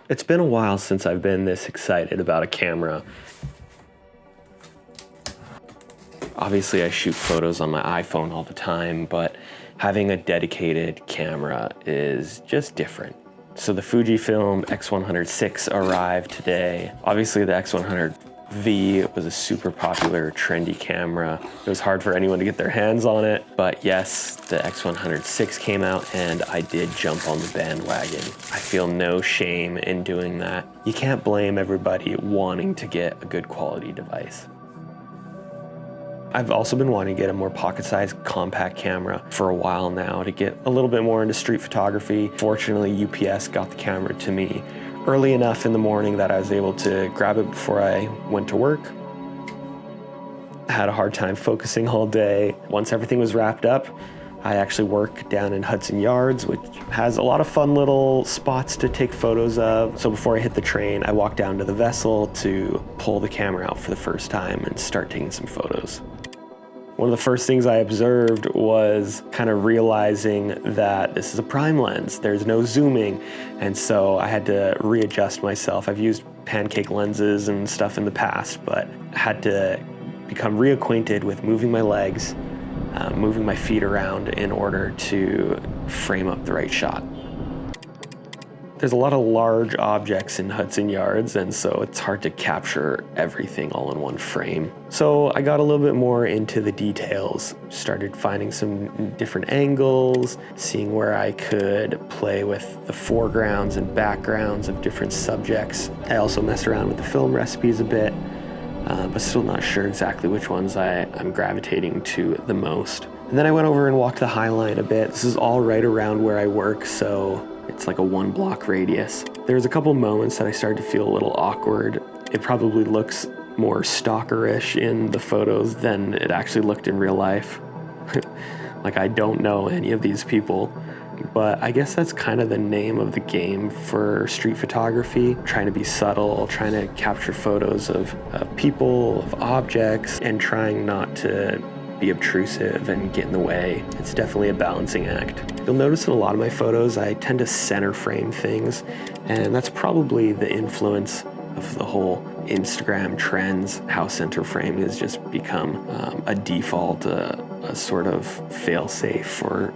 It's been a while since I've been this excited about a camera. Obviously, I shoot photos on my iPhone all the time, but having a dedicated camera is just different. So the Fujifilm X100VI arrived today. Obviously, the X100V was a super popular, trendy camera. It was hard for anyone to get their hands on it, but yes, the X100VI came out and I did jump on the bandwagon. I feel no shame in doing that. You can't blame everybody wanting to get a good quality device. I've also been wanting to get a more pocket-sized compact camera for a while now to get a little bit more into street photography. Fortunately, UPS got the camera to me early enough in the morning that I was able to grab it before I went to work. I had a hard time focusing all day. Once everything was wrapped up, I actually work down in Hudson Yards, which has a lot of fun little spots to take photos of. So before I hit the train, I walked down to the vessel to pull the camera out for the first time and start taking some photos. One of the first things I observed was kind of realizing that this is a prime lens. There's no zooming, and so I had to readjust myself. I've used pancake lenses and stuff in the past, but I had to become reacquainted with moving my legs, moving my feet around in order to frame up the right shot. There's a lot of large objects in Hudson Yards, and so it's hard to capture everything all in one frame. So I got a little bit more into the details, started finding some different angles, seeing where I could play with the foregrounds and backgrounds of different subjects. I also messed around with the film recipes a bit, but still not sure exactly which ones I'm gravitating to the most. And then I went over and walked the High Line a bit. This is all right around where I work, so it's like a 1-block radius. There was a couple moments that I started to feel a little awkward. It probably looks more stalkerish in the photos than it actually looked in real life. Like, I don't know any of these people, but I guess that's kind of the name of the game for street photography. Trying to be subtle, trying to capture photos of people, of objects, and trying not to be obtrusive and get in the way. It's definitely a balancing act. You'll notice in a lot of my photos, I tend to center frame things, and that's probably the influence of the whole Instagram trends, how center frame has just become a default, a sort of fail-safe for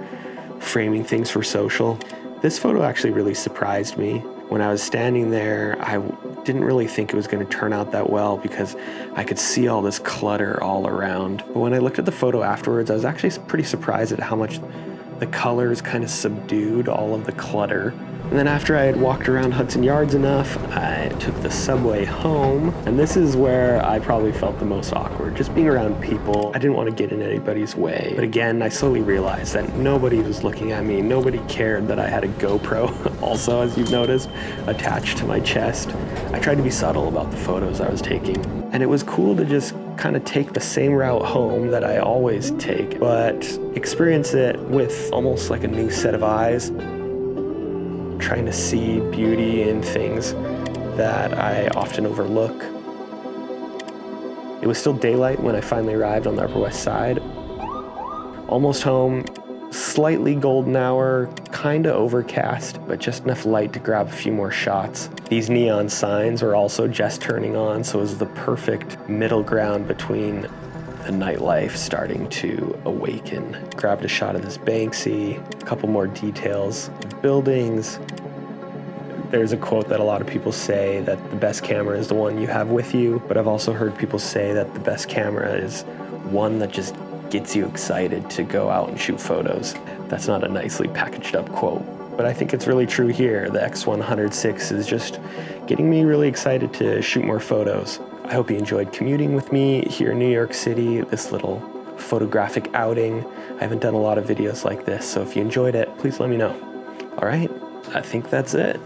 framing things for social. This photo actually really surprised me. When I was standing there, I didn't really think it was going to turn out that well because I could see all this clutter all around. But when I looked at the photo afterwards, I was actually pretty surprised at how much the colors kind of subdued all of the clutter. And then after I had walked around Hudson Yards enough, I took the subway home. And this is where I probably felt the most awkward, just being around people. I didn't want to get in anybody's way. But again, I slowly realized that nobody was looking at me. Nobody cared that I had a GoPro also, as you've noticed, attached to my chest. I tried to be subtle about the photos I was taking. And it was cool to just kind of take the same route home that I always take, but experience it with almost like a new set of eyes. Trying to see beauty in things that I often overlook. It was still daylight when I finally arrived on the Upper West Side. Almost home, slightly golden hour, kinda overcast, but just enough light to grab a few more shots. These neon signs were also just turning on, so it was the perfect middle ground between the nightlife starting to awaken. Grabbed a shot of this Banksy, a couple more details of buildings. There's a quote that a lot of people say that the best camera is the one you have with you, but I've also heard people say that the best camera is one that just gets you excited to go out and shoot photos. That's not a nicely packaged up quote, but I think it's really true here. The X100VI is just getting me really excited to shoot more photos. I hope you enjoyed commuting with me here in New York City, this little photographic outing. I haven't done a lot of videos like this, so if you enjoyed it, please let me know. All right, I think that's it.